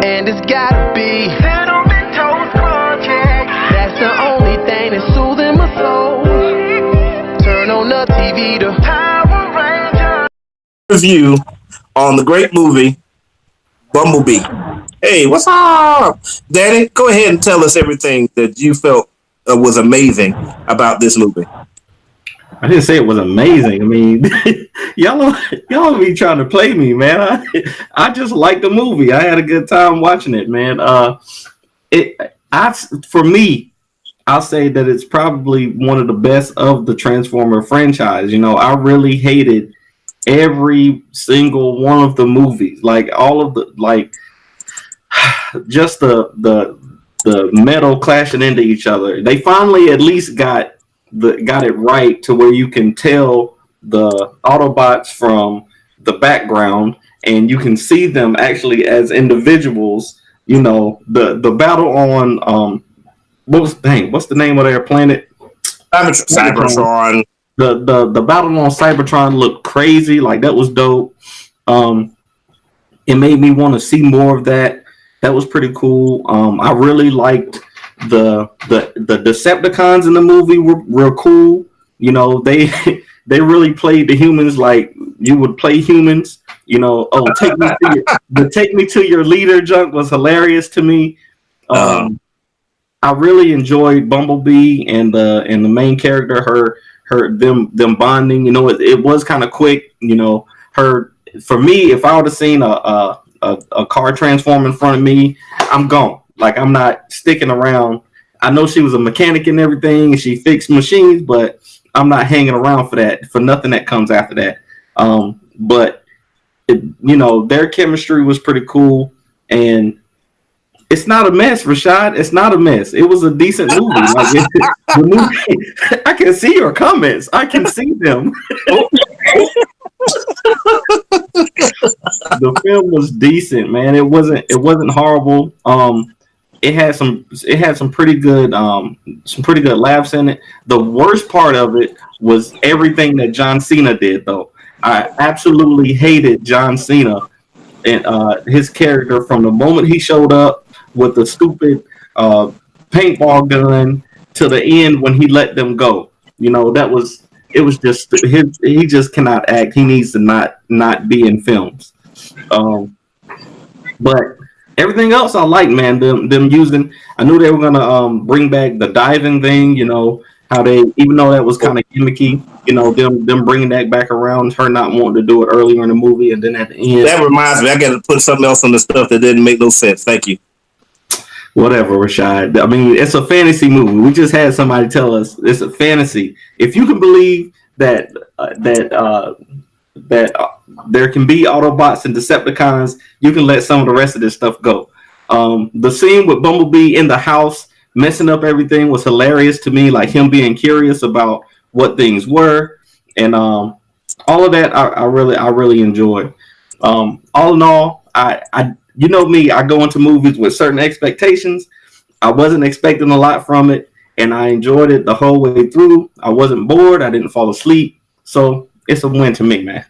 And it's gotta be Cinnamon Toast Project. That's the only thing that's soothing my soul. Turn on the TV to Power Rangers. Review on the great movie Bumblebee. Hey, what's up, Danny? Go ahead and tell us everything that you felt was amazing about this movie. I didn't say it was amazing. I mean, y'all be trying to play me, man. I just like the movie. I had a good time watching it, man. For me, I'll say that it's probably one of the best of the Transformer franchise. You know, I really hated every single one of the movies, like all of the just the metal clashing into each other. They finally at least got it right to where you can tell the Autobots from the background and you can see them actually as individuals. You know, the battle on what's the name of their planet? Cybertron. The battle on Cybertron looked crazy. Like, that was dope. It made me want to see more of that. That was pretty cool. I really liked the Decepticons in the movie were real cool. You know, they really played the humans like you would play humans. You know, take me to your leader junk was hilarious to me. I really enjoyed Bumblebee and the main character, them bonding. You know, it was kind of quick. You know, for me, if I would have seen a car transform in front of me, I'm gone. Like, I'm not sticking around. I know she was a mechanic and everything, and she fixed machines, but I'm not hanging around for nothing that comes after that. But you know, their chemistry was pretty cool, and it's not a mess, Rashad. It's not a mess. It was a decent movie. Like, the movie, I can see your comments. I can see them. The film was decent, man. It wasn't horrible. It had some pretty good laughs in it. The worst part of it was everything that John Cena did, though. I absolutely hated John Cena and his character from the moment he showed up with the stupid paintball gun to the end when he let them go. You know, it was just he just cannot act. He needs to not be in films. But everything else I like, man. Them using. I knew they were gonna bring back the diving thing. You know how they, even though that was kind of gimmicky. You know, them bringing that back around. Her not wanting to do it earlier in the movie, and then at the end. That reminds me, I got to put something else on the stuff that didn't make no sense. Thank you. Whatever, Rashad. I mean, it's a fantasy movie. We just had somebody tell us it's a fantasy. If you can believe that there can be Autobots and Decepticons, you can let some of the rest of this stuff go. The scene with Bumblebee in the house messing up everything was hilarious to me, like him being curious about what things were, and all of that I really enjoyed. All in all, I you know me, I go into movies with certain expectations. I wasn't expecting a lot from it, and I enjoyed it the whole way through. I wasn't bored. I didn't fall asleep. So it's a win to me, man.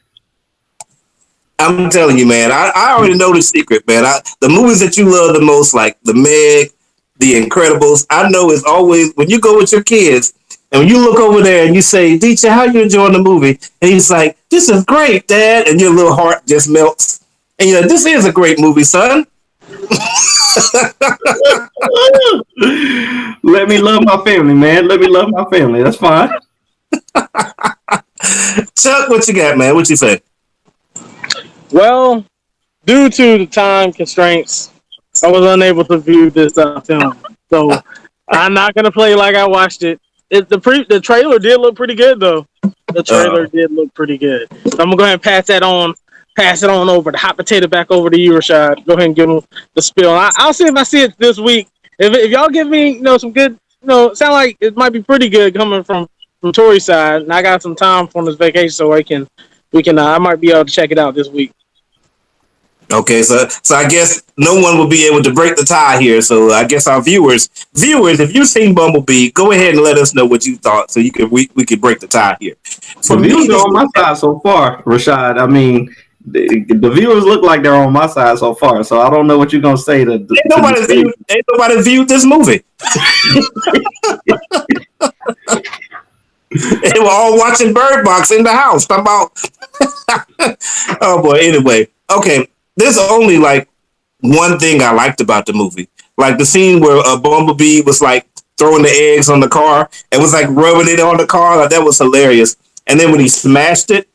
I'm telling you, man, I already know the secret, man. The movies that you love the most, like The Meg, The Incredibles, I know it's always when you go with your kids and when you look over there and you say, "Teacher, how you enjoying the movie?" And he's like, "This is great, Dad," and your little heart just melts. And you're like, "This is a great movie, son." Let me love my family, man. Let me love my family. That's fine. Chuck, what you got, man? What you say? Well, due to the time constraints, I was unable to view this film. So I'm not gonna play like I watched it. The trailer did look pretty good, though. The trailer did look pretty good. So I'm gonna go ahead and pass it on over. The hot potato back over to you, Rashad. Go ahead and give him the spill. I'll see if I see it this week. If y'all give me some good, sound like it might be pretty good coming from Tori's side, and I got some time from this vacation, so I might be able to check it out this week. Okay, so I guess no one will be able to break the tie here. So I guess our viewers, if you've seen Bumblebee, go ahead and let us know what you thought, so we could break the tie here. For me, on my side so far, Rashad. I mean, the viewers look like they're on my side so far. So I don't know what you're gonna say to. Ain't nobody viewed this movie. They were all watching Bird Box in the house. Talking about. Oh boy. Anyway, okay. There's only like one thing I liked about the movie, like the scene where Bumblebee was like throwing the eggs on the car and was like rubbing it on the car. Like, that was hilarious. And then when he smashed it,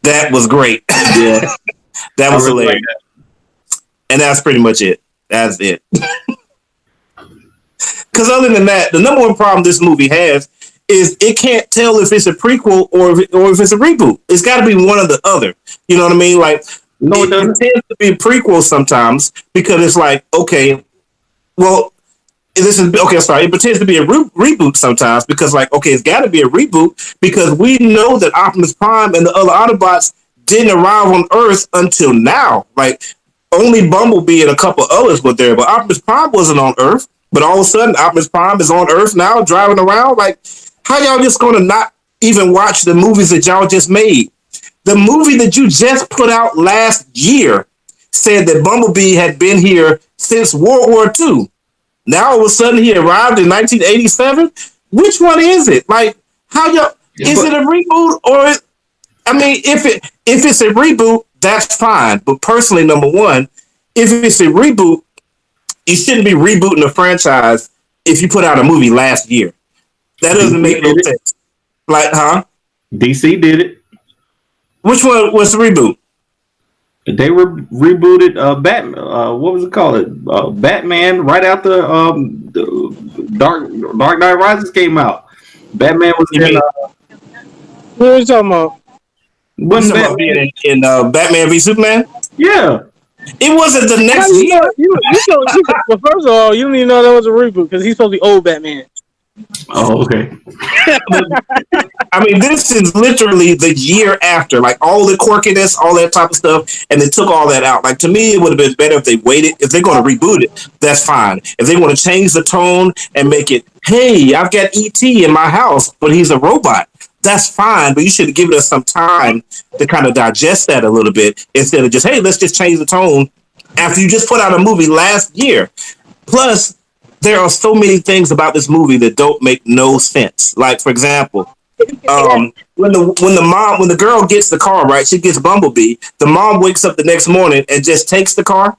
that was great. Yeah, that was really hilarious. Like and that's pretty much it. That's it. Because other than that, the number one problem this movie has is it can't tell if it's a prequel or if it's a reboot. It's got to be one or the other. You know what I mean? Like, no, it tends to be a prequel sometimes because it's like, okay, well, this is okay. Sorry, it pretends to be a reboot sometimes because, like, okay, it's got to be a reboot because we know that Optimus Prime and the other Autobots didn't arrive on Earth until now. Like, only Bumblebee and a couple others were there, but Optimus Prime wasn't on Earth. But all of a sudden, Optimus Prime is on Earth now, driving around. Like, how y'all just gonna not even watch the movies that y'all just made? The movie that you just put out last year said that Bumblebee had been here since World War II. Now all of a sudden he arrived in 1987. Which one is it? Like, how y'all? Is it a reboot or? I mean, if it's a reboot, that's fine. But personally, number one, if it's a reboot, you shouldn't be rebooting a franchise if you put out a movie last year. That doesn't make no sense. Like, huh? DC did it. Which one was the reboot? They rebooted Batman. What was it called? Batman right after the Dark Knight Rises came out. Batman was in. What are you talking about? Wasn't Batman in Batman v Superman? Yeah. It wasn't the next year. Well, first of all, you don't even know that was a reboot because he's supposed to be old Batman. Oh, okay. I mean, this is literally the year after, like all the quirkiness, all that type of stuff, and they took all that out. Like, to me, it would have been better if they waited. If they're going to reboot it, that's fine. If they want to change the tone and make it, hey, I've got E.T. in my house, but he's a robot, that's fine. But you should have given us some time to kind of digest that a little bit instead of just, hey, let's just change the tone after you just put out a movie last year. Plus, there are so many things about this movie that don't make no sense. Like, for example, when the girl gets the car, right, she gets Bumblebee, the mom wakes up the next morning and just takes the car.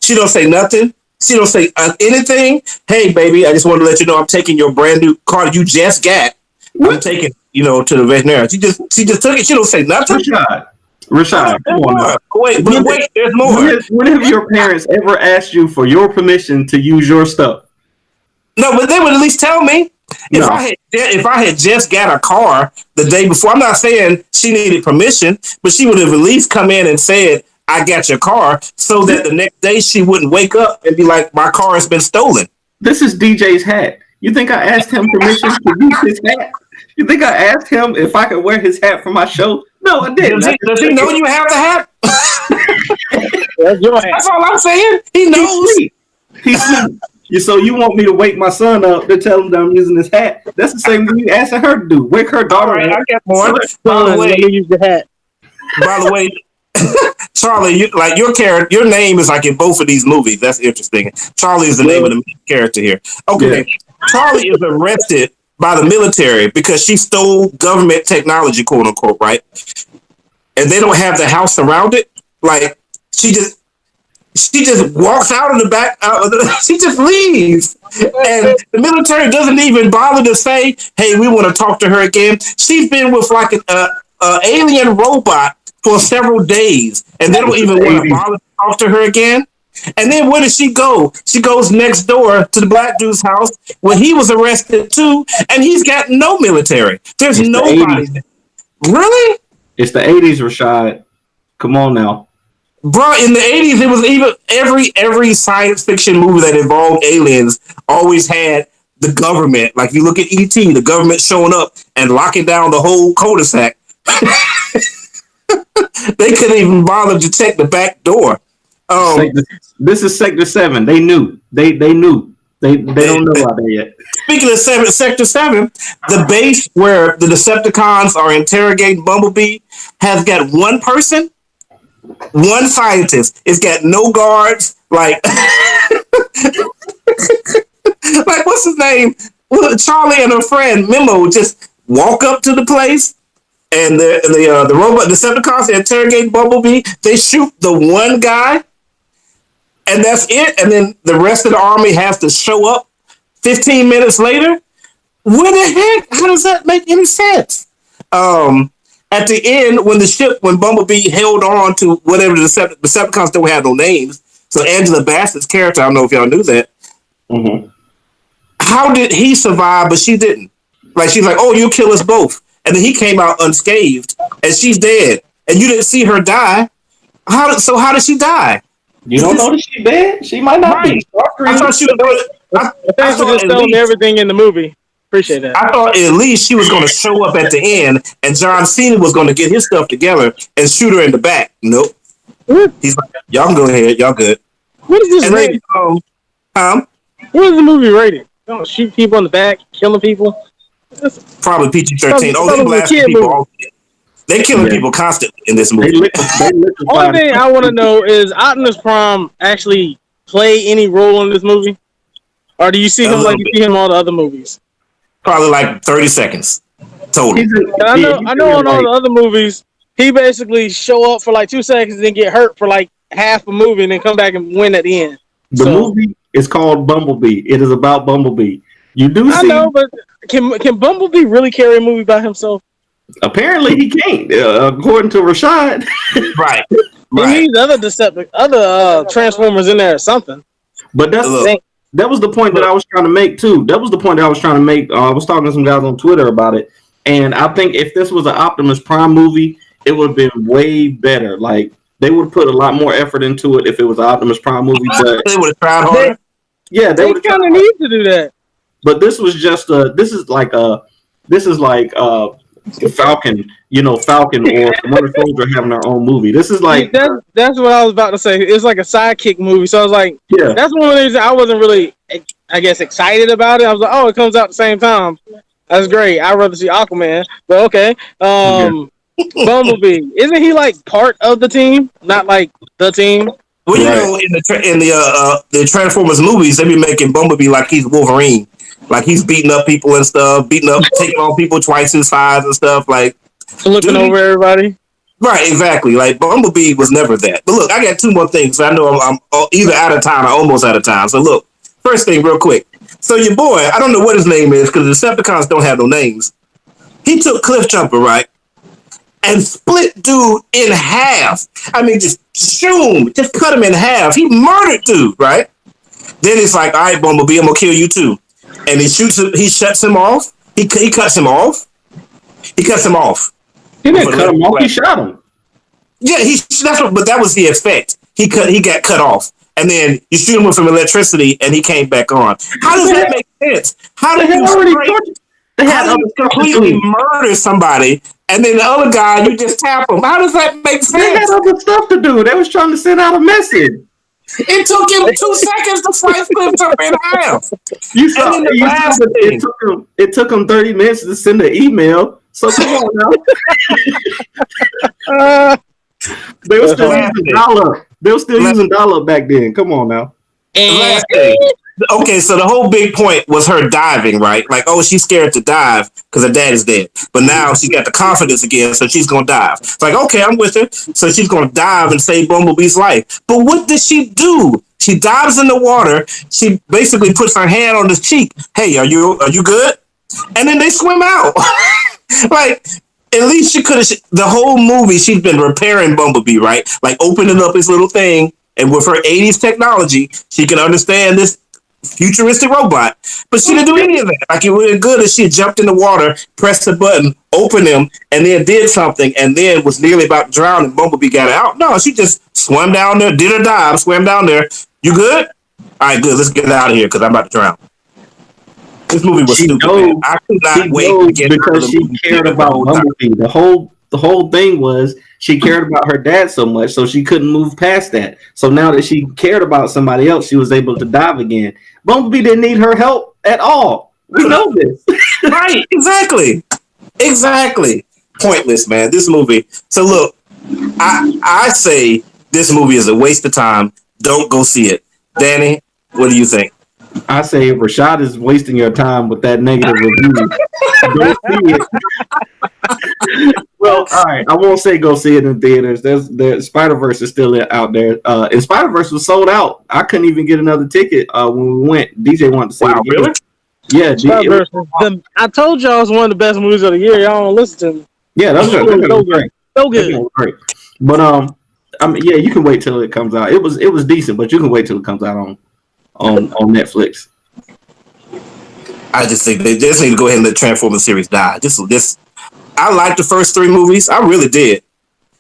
She don't say nothing. She don't say anything. Hey, baby, I just want to let you know I'm taking your brand new car you just got. I'm taking, to the veterinarian. She just took it. She don't say nothing. Rashad, come on now. Wait, there's more. When have your parents ever asked you for your permission to use your stuff? No, but they would at least tell me. If I had just got a car the day before, I'm not saying she needed permission, but she would have at least come in and said, I got your car, so that the next day she wouldn't wake up and be like, my car has been stolen. This is DJ's hat. You think I asked him permission to use his hat? You think I asked him if I could wear his hat for my show? No, I didn't. Does he know you have the hat? That's all I'm saying. He knows. He's sleep. So you want me to wake my son up to tell him that I'm using his hat? That's the same thing you asking her to do. Wake her daughter up. I got more. By the way, use the hat. By the way, Charlie, your name is like in both of these movies. That's interesting. Charlie is the name of the main character here. Okay, yeah. Charlie is arrested by the military because she stole government technology, quote unquote, right? And they don't have the house surrounded. Like, she just walks out of the back. She just leaves, and the military doesn't even bother to say, "Hey, we want to talk to her again." She's been with like an alien robot for several days, and they don't even want to bother to talk to her again. And then where does she go? She goes next door to the black dude's house where he was arrested too, and he's got no military. There's nobody. Really? It's the 80s, Rashad. Come on now. Bro, in the 80s, it was even every science fiction movie that involved aliens always had the government. Like, you look at E.T., the government showing up and locking down the whole cul-de-sac. They couldn't even bother to check the back door. This is Sector 7. They knew. They knew. They don't know out there yet. Speaking of Sector 7, the base where the Decepticons are interrogating Bumblebee has got one person One scientist. It's got no guards. Like, like what's his name? Well, Charlie and her friend Memo just walk up to the place, and the robot Decepticons interrogate Bumblebee. They shoot the one guy, and that's it. And then the rest of the army has to show up 15 minutes later. What the heck? How does that make any sense? At the end, when Bumblebee held on to whatever the Decepticons don't have no names. So Angela Bassett's character, I don't know if y'all knew that. Mm-hmm. How did he survive, but she didn't? Like, she's like, oh, you kill us both. And then he came out unscathed, and she's dead. And you didn't see her die. How did she die? You don't know that she's dead? She might not be. I thought she was. Thanks for just telling everything in the movie. Appreciate that. I thought at least she was going to show up at the end, and John Cena was going to get his stuff together and shoot her in the back. Nope. He's like, y'all can go ahead. Y'all good. What is this rated? What is the movie rated? Don't shoot people in the back, killing people. Probably PG-13. They blasting people. They're killing people constantly in this movie. Only thing I want to know is Optimus Prime actually play any role in this movie, or do you see him like you see him in all the other movies? Probably like 30 seconds total. I know in all the other movies, he basically show up for like 2 seconds and then get hurt for like half a movie and then come back and win at the end. The movie is called Bumblebee. It is about Bumblebee. You do see... I know, but can Bumblebee really carry a movie by himself? Apparently he can't, according to Rashad. Right. He needs other Transformers in there or something. But that was the point that I was trying to make too. I was talking to some guys on Twitter about it, and I think if this was an Optimus Prime movie, it would have been way better. Like, they would have put a lot more effort into it if it was an Optimus Prime movie. But they would have tried harder. They kind of need to do that. But this was just this is like Falcon, Falcon or Winter Soldier having their own movie. This is like that's what I was about to say. It's like a sidekick movie. So I was like, that's one of the things I wasn't really, I guess, excited about it. I was like, oh, it comes out at the same time. That's great. I'd rather see Aquaman, but okay. Bumblebee, isn't he like part of the team, not like the team? Well, in the Transformers movies, they be making Bumblebee like he's Wolverine. Like, he's beating up people and stuff, taking on people twice his size and stuff. Like, flipping over everybody. Right, exactly. Like, Bumblebee was never that. But look, I got two more things. I know I'm either out of time or almost out of time. So look, first thing, real quick. So your boy, I don't know what his name is because the Decepticons don't have no names. He took Cliff Jumper, right, and split dude in half. I mean, just cut him in half. He murdered dude, right? Then it's like, all right, Bumblebee, I'm gonna kill you too. And he shoots him. He shuts him off. He cuts him off. He cuts him off. He didn't cut him off. He shot him. Yeah, but that was the effect. He got cut off, and then you shoot him with some electricity, and he came back on. How does that make sense? How did you completely murder somebody, and then the other guy you just tap him? How does that make sense? They had other stuff to do. They was trying to send out a message. It took him 2 seconds to slice Cliff Jumper in half. It took him 30 minutes to send an email. So come on now. They were still using dial-up. They were still using dial-up back then. Come on now. Last thing. Okay, so the whole big point was her diving, right? Like, oh, she's scared to dive because her dad is dead. But now she got the confidence again, so she's going to dive. It's like, okay, I'm with her. So she's going to dive and save Bumblebee's life. But what did she do? She dives in the water. She basically puts her hand on his cheek. Hey, are you good? And then they swim out. Like, at least she could have. The whole movie, she's been repairing Bumblebee, right? Like, opening up his little thing. And with her 80s technology, she can understand this futuristic robot, but she didn't do any of that. Like, it would have been good if she had jumped in the water, pressed the button, opened him, and then did something, and then was nearly about to drown, and Bumblebee got out. No, she just swam down there, did her dive, swam down there. You good? All right, good. Let's get out of here because I'm about to drown. This movie was stupid. I could not wait to get because she cared about Bumblebee. The whole thing was she cared about her dad so much, so she couldn't move past that. So now that she cared about somebody else, she was able to dive again. Bumblebee didn't need her help at all. We know this. Right, exactly. Pointless, man, this movie. So look, I say this movie is a waste of time. Don't go see it. Danny, what do you think? I say Rashad is wasting your time with that negative review. Go see it. Well, all right. I won't say go see it in theaters. The Spider-Verse is still out there. And Spider-Verse was sold out. I couldn't even get another ticket when we went. DJ wanted to see it again. Really? Yeah, I told y'all it's one of the best movies of the year. Y'all don't listen to me. yeah, that's So great. good. Great. But I mean, yeah, you can wait till it comes out. It was decent, but you can wait till it comes out on Netflix. I just think they just need to go ahead and let Transformers series die. Just I liked the first 3 movies. I really did.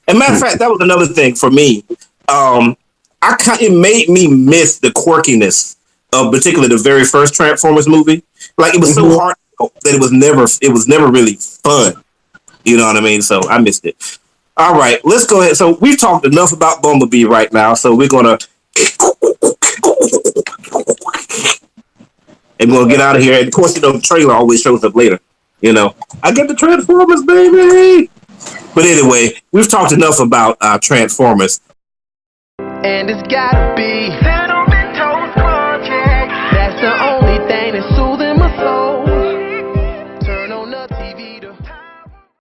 And matter of fact, that was another thing for me. It made me miss the quirkiness of particularly the very first Transformers movie. Like it was so hard that it was never really fun. You know what I mean? So I missed it. All right, let's go ahead. So we've talked enough about Bumblebee right now. So we're gonna get out of here. And of course, the trailer always shows up later. I get the Transformers, baby. But anyway, we've talked enough about Transformers. And it's gotta be